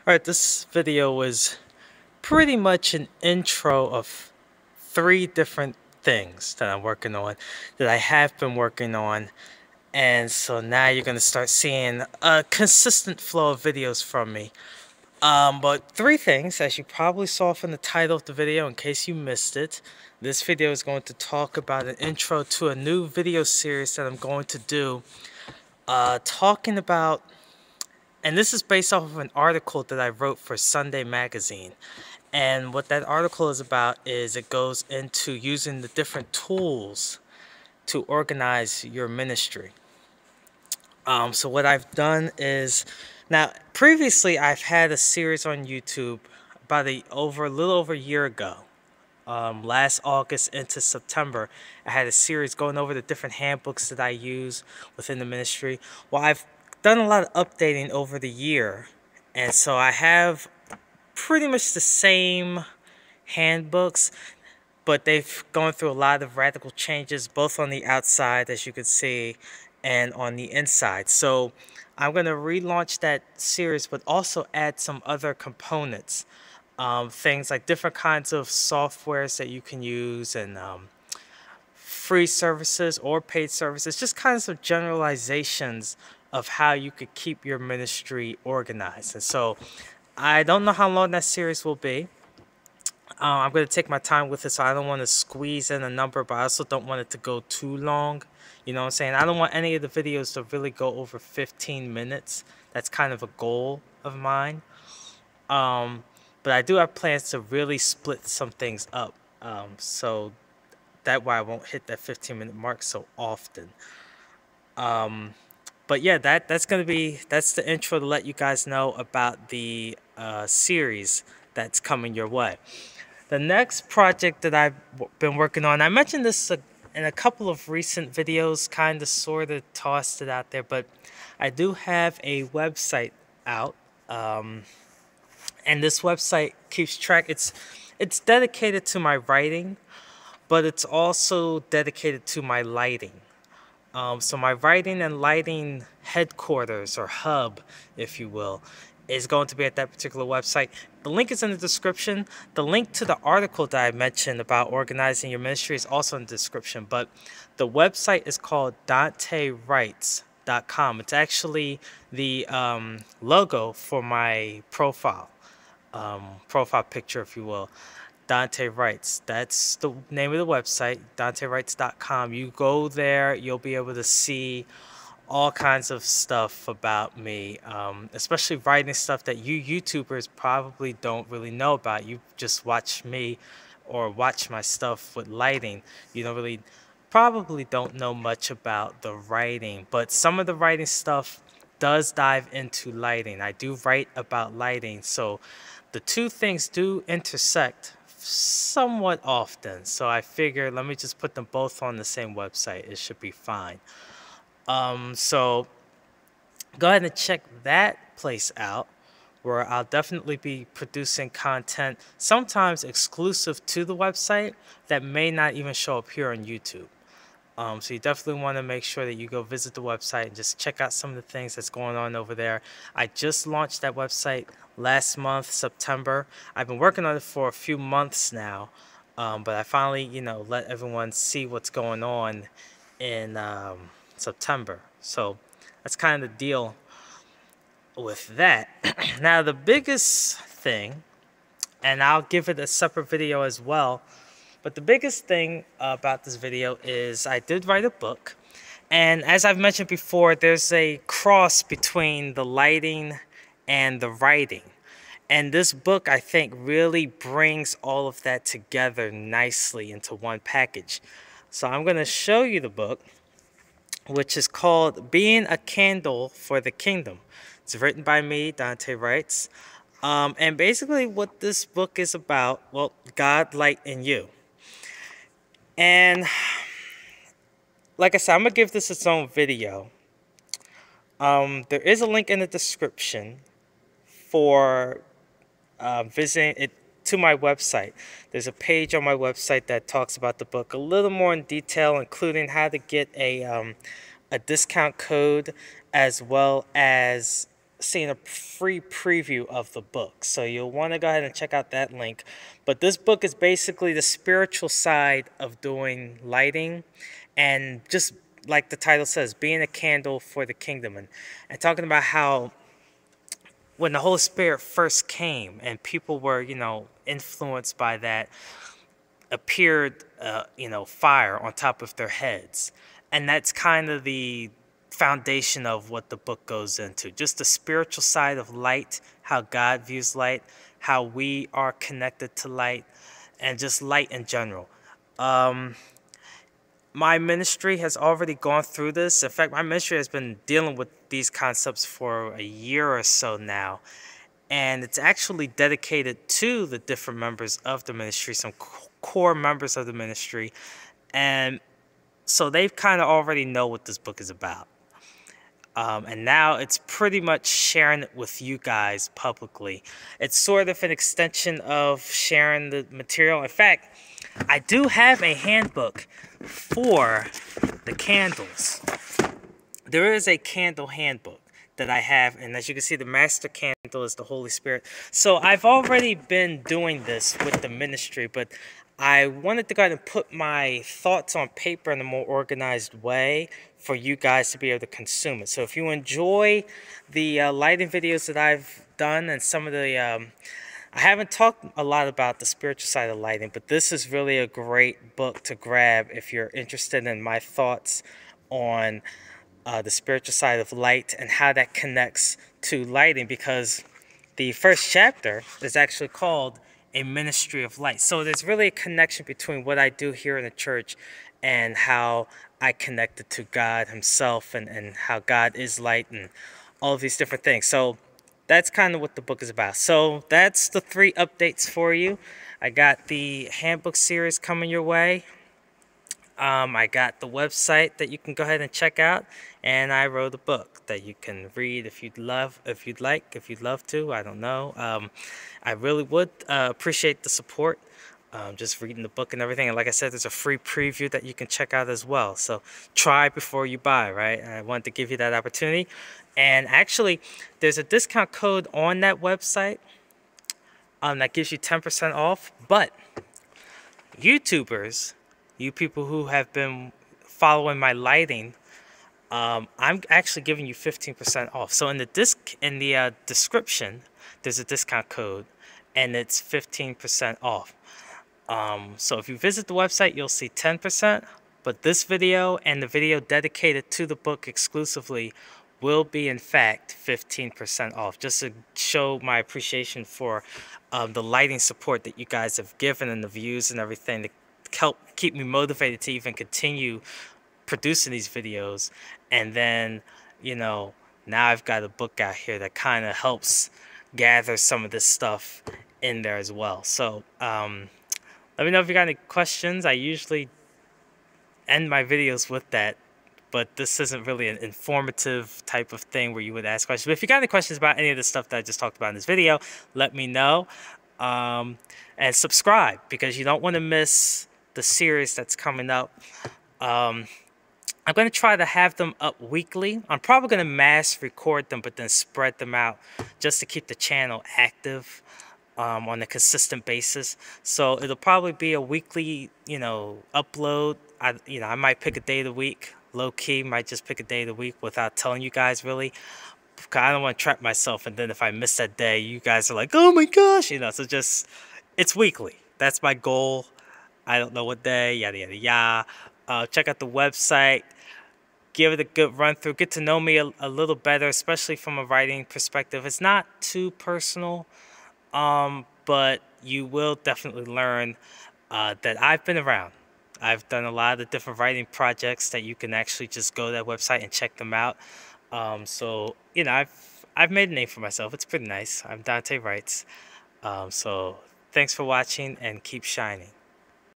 Alright, this video was pretty much an intro of three different things that I'm working on, that I have been working on, and so now you're going to start seeing a consistent flow of videos from me. But three things, as you probably saw from the title of the video, in case you missed it. This video is going to talk about an intro to a new video series that I'm going to do, talking about. And this is based off of an article that I wrote for Sunday Magazine. And what that article is about is it goes into using the different tools to organize your ministry. So what I've done is, now previously I've had a series on YouTube about a little over a year ago. Last August into September, I had a series going over the different handbooks that I use within the ministry. Well, I've done a lot of updating over the year, and so I have pretty much the same handbooks, but they've gone through a lot of radical changes, both on the outside, as you can see, and on the inside. So I'm going to relaunch that series, but also add some other components. Things like different kinds of softwares that you can use, and free services or paid services, just kinds of generalizations of how you could keep your ministry organized. And so I don't know how long that series will be. I'm going to take my time with it, so I don't want to squeeze in a number, but I also don't want it to go too long. You know what I'm saying? I don't want any of the videos to really go over 15 minutes. That's kind of a goal of mine. But I do have plans to really split some things up. So that way I won't hit that 15-minute mark so often. But yeah, that's the intro to let you guys know about the series that's coming your way. The next project that I've been working on, I mentioned this in a couple of recent videos, kind of sort of tossed it out there, but I do have a website out, and this website keeps track. It's dedicated to my writing, but it's also dedicated to my lighting. So my writing and lighting headquarters, or hub, if you will, is going to be at that particular website. The link is in the description. The link to the article that I mentioned about organizing your ministry is also in the description. But the website is called DanteWrites.com. It's actually the logo for my profile picture, if you will. Dante Writes. That's the name of the website, DanteWrites.com. You go there, you'll be able to see all kinds of stuff about me, especially writing stuff that you YouTubers probably don't really know about. You just watch me or watch my stuff with lighting. You probably don't know much about the writing, but some of the writing stuff does dive into lighting. I do write about lighting, so the two things do intersect somewhat often. So I figured, let me just put them both on the same website. It should be fine. So go ahead and check that place out, where I'll definitely be producing content, sometimes exclusive to the website, that may not even show up here on YouTube. So you definitely want to make sure that you go visit the website and just check out some of the things that's going on over there. I just launched that website last month, September. I've been working on it for a few months now, but I finally, let everyone see what's going on in September. So that's kind of the deal with that. Now, the biggest thing, and I'll give it a separate video as well, but the biggest thing about this video is I did write a book. And as I've mentioned before, there's a cross between the lighting and the writing. And this book, I think, really brings all of that together nicely into one package. So I'm going to show you the book, which is called Being a Candle for the Kingdom. It's written by me, Dante Writes. And basically what this book is about, well, God, light, and you. And like I said, I'm going to give this its own video. There is a link in the description for visiting it to my website. There's a page on my website that talks about the book a little more in detail, including how to get a discount code, as well as seeing a free preview of the book. So you'll want to go ahead and check out that link. But this book is basically the spiritual side of doing lighting, and just like the title says, being a candle for the kingdom, and talking about how when the Holy Spirit first came and people were, influenced by that, appeared, fire on top of their heads. And that's kind of the foundation of what the book goes into. Just the spiritual side of light, how God views light, how we are connected to light, and just light in general. My ministry has already gone through this. In fact, my ministry has been dealing with these concepts for a year or so now. And it's actually dedicated to the different members of the ministry, some core members of the ministry. And so they kind of already know what this book is about. And now it's pretty much sharing it with you guys publicly. It's sort of an extension of sharing the material. In fact, I do have a handbook for the candles. There is a candle handbook that I have, and as you can see, the master candle is the Holy Spirit. So I've already been doing this with the ministry, but I wanted to go ahead and put my thoughts on paper in a more organized way for you guys to be able to consume it. So if you enjoy the lighting videos that I've done, and some of the I haven't talked a lot about the spiritual side of lighting, but this is really a great book to grab if you're interested in my thoughts on the spiritual side of light and how that connects to lighting, because the first chapter is actually called A Ministry of Light. So there's really a connection between what I do here in the church and how I connected to God himself, and how God is light, and all of these different things. So that's kind of what the book is about. So that's the 3 updates for you. I got the handbook series coming your way. I got the website that you can go ahead and check out, and I wrote a book that you can read if you'd love to. I don't know. I really would appreciate the support. Just reading the book and everything. And like I said, there's a free preview that you can check out as well. So try before you buy, right? I wanted to give you that opportunity. And actually, there's a discount code on that website that gives you 10% off. But YouTubers, you people who have been following my lighting, I'm actually giving you 15% off. So in the description, there's a discount code, and it's 15% off. So if you visit the website, you'll see 10%, but this video and the video dedicated to the book exclusively will be, in fact, 15% off, just to show my appreciation for the lighting support that you guys have given, and the views and everything, to help keep me motivated to even continue producing these videos. And then, now I've got a book out here that kind of helps gather some of this stuff in there as well. So let me know if you got any questions. I usually end my videos with that, but this isn't really an informative type of thing where you would ask questions. But if you got any questions about any of the stuff that I just talked about in this video, let me know. And subscribe, because you don't want to miss the series that's coming up. I'm going to try to have them up weekly. I'm probably going to mass record them, but then spread them out just to keep the channel active on a consistent basis. So it'll probably be a weekly, upload. I might pick a day of the week. Low key, might just pick a day of the week without telling you guys really. Because I don't want to trap myself, and then if I miss that day, you guys are like, oh my gosh, so just, it's weekly. That's my goal. I don't know what day, yada, yada, yada. Check out the website. Give it a good run through. Get to know me a little better, especially from a writing perspective. It's not too personal, but you will definitely learn that I've been around. I've done a lot of different writing projects that you can actually just go to that website and check them out. So, I've made a name for myself. It's pretty nice. I'm Dante Writes. So thanks for watching, and keep shining.